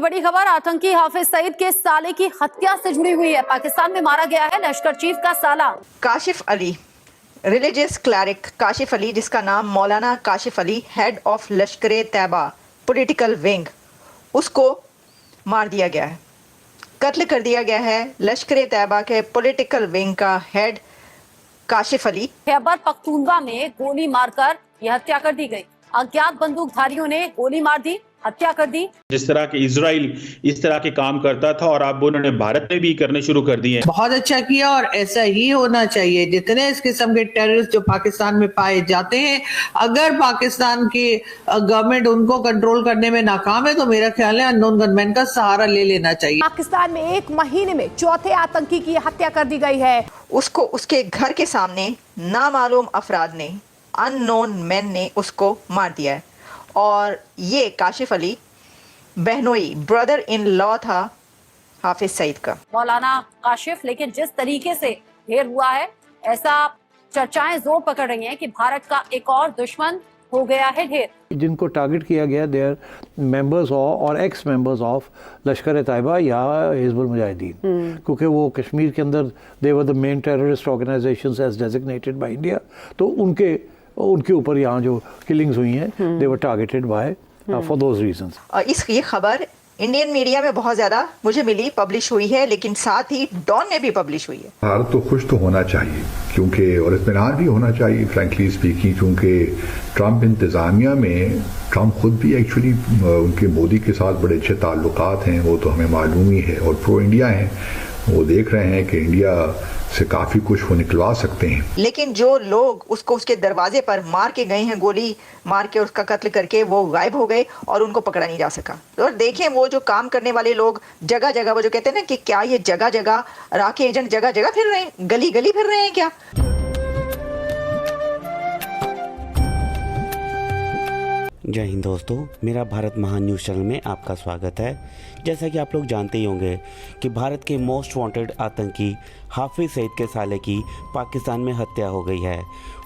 बड़ी खबर आतंकी हाफिज सईद के साले की हत्या से जुड़ी हुई है। पाकिस्तान में मारा गया है लश्कर चीफ का साला काशिफ अली। रिलीजियस क्लैरिक काशिफ अली, जिसका नाम मौलाना Kashif Ali, head of Lashkar Taiba political wing, उसको मार दिया गया है, कत्ल कर दिया गया है। लश्कर तैयबा के पॉलिटिकल विंग का हेड काशिफ अली। खैबर पख्तूनख्वा में गोली मारकर यह हत्या कर दी गई। अज्ञात बंदूकधारियों ने गोली मार दी, हत्या कर दी। जिस तरह के इजराइल इस तरह के काम करता था और अब उन्होंने भारत में भी करने शुरू कर दिए। बहुत अच्छा किया और ऐसा ही होना चाहिए। जितने इस किस्म के टेररिस्ट जो पाकिस्तान में पाए जाते हैं, अगर पाकिस्तान की गवर्नमेंट उनको कंट्रोल करने में नाकाम है तो मेरा ख्याल है अननोन गनमैन का सहारा ले लेना चाहिए। पाकिस्तान में एक महीने में चौथे आतंकी की हत्या कर दी गई है। उसको उसके घर के सामने नामालूम अफराद ने, अननोन मैन ने उसको मार दिया है। और ये काशिफ अली बहनोई ब्रदर इन लॉ था हाफिज सईद का। मौलाना काशिफ, लेकिन जिस तरीके से ढेर हुआ है, ऐसा चर्चाएं जोर पकड़ रही हैं कि भारत का एक और दुश्मन हो गया है ढेर। जिनको टारगेट किया गया दे आर मेंबर्स और एक्स मेंबर्स ऑफ लश्कर तैयबा या हिजबुल मुजाहिदीन, क्योंकि वो कश्मीर के अंदर they were the main terrorist organisations as designated by India. तो उनके ऊपर यहाँ जो किलिंग्स हुई हैं they were targeted by for those reasons. ये खबर इंडियन मीडिया में बहुत ज्यादा मुझे मिली, पब्लिश हुई है, लेकिन साथ ही डॉन में भी पब्लिश हुई है। भारत तो खुश तो होना चाहिए क्योंकि, और इत्मीनान भी होना चाहिए फ्रैंकली स्पीकिंग, क्योंकि ट्रंप इंतजामिया में ट्रंप खुद भी एक्चुअली उनके मोदी के साथ बड़े अच्छे ताल्लुकात हैं, वो तो हमें मालूम ही है, और प्रो इंडिया हैं। वो देख रहे हैं कि इंडिया से काफी कुछ वो निकलवा सकते हैं। लेकिन जो लोग उसको उसके दरवाजे पर मार के गए हैं, गोली मार के उसका कत्ल करके, वो गायब हो गए और उनको पकड़ा नहीं जा सका। और देखें वो जो काम करने वाले लोग जगह जगह, वो जो कहते हैं ना कि क्या ये जगह जगह राखे एजेंट जगह जगह फिर रहे हैं, गली गली फिर रहे हैं क्या? जय हिंद दोस्तों, मेरा भारत महान न्यूज़ चैनल में आपका स्वागत है। जैसा कि आप लोग जानते ही होंगे कि भारत के मोस्ट वांटेड आतंकी हाफिज सईद के साले की पाकिस्तान में हत्या हो गई है।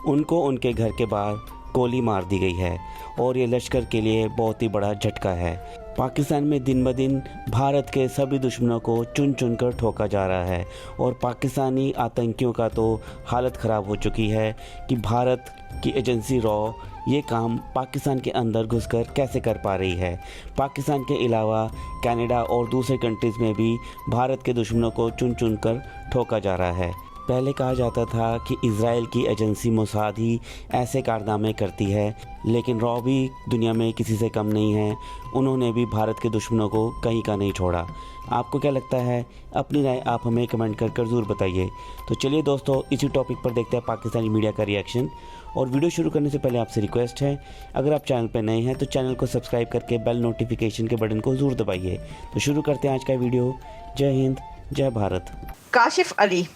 उनको उनके घर के बाहर गोली मार दी गई है और ये लश्कर के लिए बहुत ही बड़ा झटका है। पाकिस्तान में दिन ब दिन भारत के सभी दुश्मनों को चुन चुन कर ठोका जा रहा है और पाकिस्तानी आतंकियों का तो हालत ख़राब हो चुकी है कि भारत की एजेंसी रॉ ये काम पाकिस्तान के अंदर घुसकर कैसे कर पा रही है। पाकिस्तान के अलावा कनाडा और दूसरे कंट्रीज़ में भी भारत के दुश्मनों को चुन चुन कर ठोका जा रहा है। पहले कहा जाता था कि इज़राइल की एजेंसी मोसाद ही ऐसे कारनामे करती है, लेकिन रॉ भी दुनिया में किसी से कम नहीं है। उन्होंने भी भारत के दुश्मनों को कहीं का नहीं छोड़ा। आपको क्या लगता है? अपनी राय आप हमें कमेंट कर ज़रूर बताइए। तो चलिए दोस्तों, इसी टॉपिक पर देखते हैं पाकिस्तानी मीडिया का रिएक्शन। और वीडियो शुरू करने से पहले आपसे रिक्वेस्ट है, अगर आप चैनल पर नए हैं तो चैनल को सब्सक्राइब करके बेल नोटिफिकेशन के बटन को ज़रूर दबाइए। तो शुरू करते हैं आज का वीडियो। जय हिंद, जय भारत। काशिफ अली।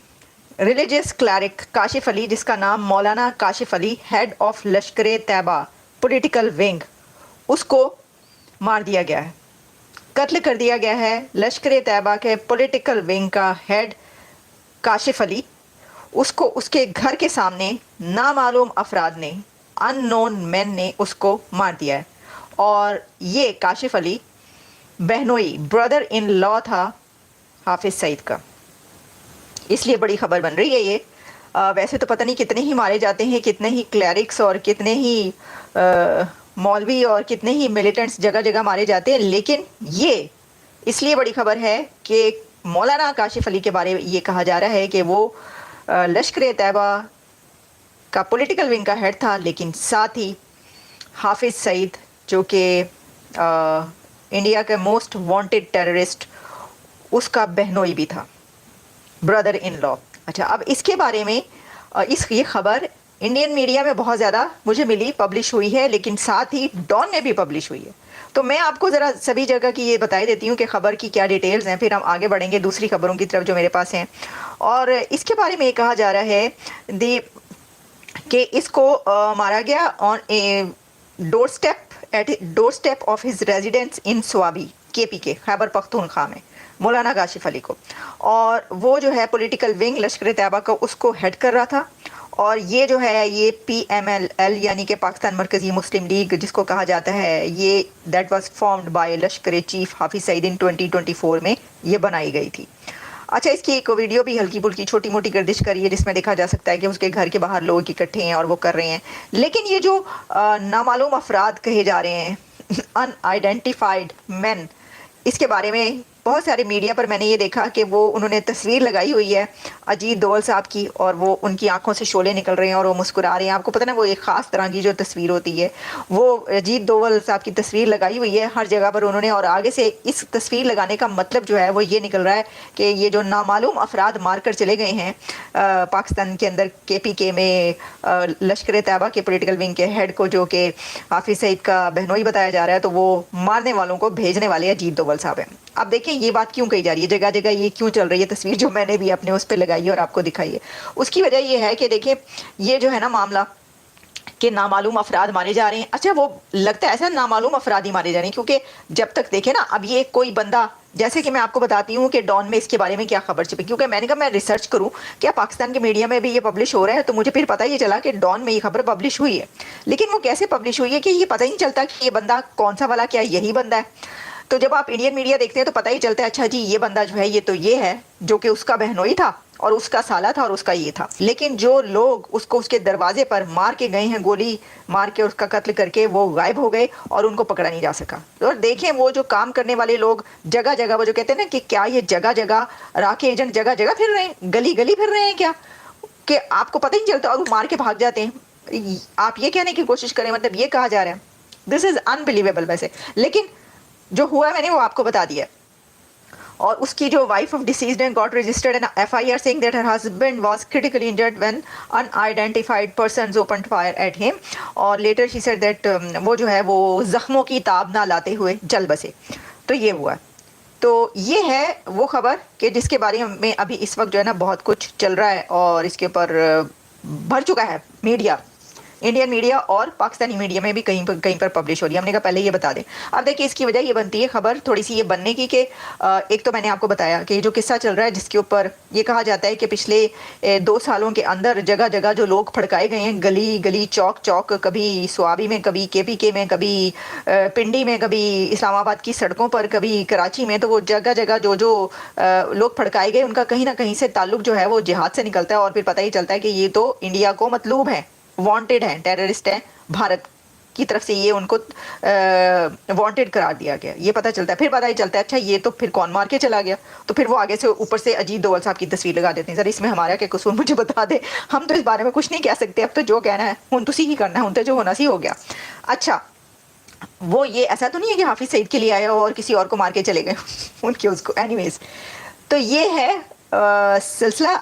रिलीजियस क्लैरिक काशिफ अली, जिसका नाम मौलाना Kashif Ali, head of Lashkar Taiba political wing, उसको मार दिया गया है, कत्ल कर दिया गया है। लश्कर तैयबा के पॉलिटिकल विंग का हेड काशिफ अली, उसको उसके घर के सामने नामालूम अफराद ने, अननोन मैन ने उसको मार दिया है। और ये काशिफ अली बहनोई ब्रदर इन लॉ था हाफिज सईद का, इसलिए बड़ी खबर बन रही है ये। वैसे तो पता नहीं कितने ही मारे जाते हैं, कितने ही क्लैरिक्स और कितने ही मौलवी और कितने ही मिलिटेंट्स जगह जगह मारे जाते हैं, लेकिन ये इसलिए बड़ी खबर है कि मौलाना काशिफ अली के बारे में ये कहा जा रहा है कि वो लश्कर तैयबा का पॉलिटिकल विंग का हेड था, लेकिन साथ ही हाफिज सईद जो कि इंडिया के मोस्ट वांटेड टेररिस्ट, उसका बहनोई भी था, ब्रदर इन लॉ। अच्छा, अब इसके बारे में ये खबर इंडियन मीडिया में बहुत ज़्यादा मुझे मिली, पब्लिश हुई है, लेकिन साथ ही डॉन में भी पब्लिश हुई है। तो मैं आपको ज़रा सभी जगह की ये बता देती हूँ कि ख़बर की क्या डिटेल्स हैं, फिर हम आगे बढ़ेंगे दूसरी खबरों की तरफ जो मेरे पास हैं। और इसके बारे में ये कहा जा रहा है कि इसको मारा गया on a door step of his residence in Swabi, KPK, Khyber Pakhtunkhwa में, मौलाना काशिफ अली को। और वो जो है पॉलिटिकल विंग लश्कर तैयबा का, उसको हेड कर रहा था और ये जो है ये PMLL यानी कि पाकिस्तान मरकज़ी मुस्लिम लीग जिसको कहा जाता है, ये that was formed by Lashkar chief Hafiz Saeed इन 2024 में ये बनाई गई थी। अच्छा, इसकी एक वीडियो भी हल्की फुल्की छोटी मोटी गर्दिश करी है जिसमें देखा जा सकता है कि उसके घर के बाहर लोग इकट्ठे हैं और वो कर रहे हैं। लेकिन ये जो नामालूम अफराद कहे जा रहे हैं, अनआइडेंटिफाइड मैन, इसके बारे में बहुत सारे मीडिया पर मैंने ये देखा कि वो उन्होंने तस्वीर लगाई हुई है अजीत दोवल साहब की, और वो उनकी आंखों से शोले निकल रहे हैं और वो मुस्कुरा रहे हैं। आपको पता ना वो एक ख़ास तरह की जो तस्वीर होती है, वो अजीत दोवल साहब की तस्वीर लगाई हुई है हर जगह पर उन्होंने, और आगे से इस तस्वीर लगाने का मतलब जो है वो ये निकल रहा है कि ये जो नामालूम अफराद मार कर चले गए हैं पाकिस्तान के अंदर KPK में लश्कर तैयबा के पोलिटिकल विंग के हेड को, जो कि हाफिज सईद का बहनोई बताया जा रहा है, तो वो मारने वालों को भेजने वाले अजीत दोवल साहब हैं। अब देखिए ये बात क्यों कही जा रही है, जगह जगह ये क्यों चल रही है तस्वीर, जो मैंने भी अपने उस पर लगाई है और आपको दिखाई है। उसकी वजह ये है कि देखिए ये जो है ना मामला कि नामालूम अफराद मारे जा रहे हैं। अच्छा, वो लगता है ऐसा नामालूम अफराद ही मारे जा रहे हैं, क्योंकि जब तक देखे ना, अब ये कोई बंदा, जैसे कि मैं आपको बताती हूँ कि डॉन में इसके बारे में क्या खबर छपी, क्योंकि मैंने कहा मैं रिसर्च करूँ क्या पाकिस्तान के मीडिया में भी ये पब्लिश हो रहा है, तो मुझे फिर पता ये चला कि डॉन में ये खबर पब्लिश हुई है। लेकिन वो कैसे पब्लिश हुई है कि ये पता ही नहीं चलता कि ये बंदा कौन सा वाला, क्या यही बंदा है। तो जब आप इंडियन मीडिया देखते हैं तो पता ही चलता है, अच्छा जी ये बंदा जो है ये तो ये है जो कि उसका बहनोई था और उसका साला था और उसका ये था। लेकिन जो लोग उसको उसके दरवाजे पर मार के गए हैं, गोली मार के उसका कत्ल करके, वो गायब हो गए और उनको पकड़ा नहीं जा सका। और देखें वो जो काम करने वाले लोग जगह जगह, वो जो कहते हैं ना कि क्या ये जगह जगह राखे एजेंट जगह जगह फिर रहे हैं, गली गली फिर रहे हैं क्या, कि आपको पता ही नहीं चलता और वो मार के भाग जाते हैं। आप ये कहने की कोशिश करें, मतलब ये कहा जा रहा है, दिस इज़ अनबिलीवेबल वैसे। लेकिन जो हुआ मैंने वो आपको बता दिया। और उसकी जो wife of deceased and got registered an FIR saying that her husband was critically injured when unidentified persons opened fire at him, और लेटर शी सेड दैट वो जो है वो जख्मों की ताब ना लाते हुए जल बसे। तो ये हुआ। तो ये है वो खबर कि जिसके बारे में अभी इस वक्त जो है ना बहुत कुछ चल रहा है और इसके ऊपर भर चुका है मीडिया, इंडियन मीडिया और पाकिस्तानी मीडिया में भी कहीं पर पब्लिश हो रही है। हमने कहा पहले ये बता दें। अब देखिए इसकी वजह ये बनती है खबर थोड़ी सी ये बनने की कि एक तो मैंने आपको बताया कि जो किस्सा चल रहा है जिसके ऊपर ये कहा जाता है कि पिछले 2 सालों के अंदर जगह जगह जो लोग फड़काए गए हैं, गली गली चौक चौक, कभी स्वाबी में, कभी KPK में, कभी पिंडी में, कभी इस्लामाबाद की सड़कों पर, कभी कराची में, तो वो जगह जगह जो लोग फड़काए गए उनका कहीं ना कहीं से ताल्लुक जो है वो जिहाद से निकलता है। और फिर पता ही चलता है कि ये तो इंडिया को मतलूब है, वांटेड है, टेररिस्ट है, भारत की तरफ से ये उनको वांटेड करार दिया गया, ये पता चलता है। फिर पता ही चलता है अच्छा ये तो फिर कौन मार के चला गया, तो फिर वो आगे से ऊपर से अजीत दोवल साहब की तस्वीर लगा देते हैं। सर इसमें हमारा क्या कसूर, मुझे बता दे, हम तो इस बारे में कुछ नहीं कह सकते, अब तो जो कहना है हुन तुसी ही करना है, हुन तो जो होना सी हो गया। अच्छा, वो ये ऐसा तो नहीं है कि हाफिज सईद के लिए आया और किसी और को मार के चले गए उनके उसको। एनीवेज, तो ये है सिलसिला।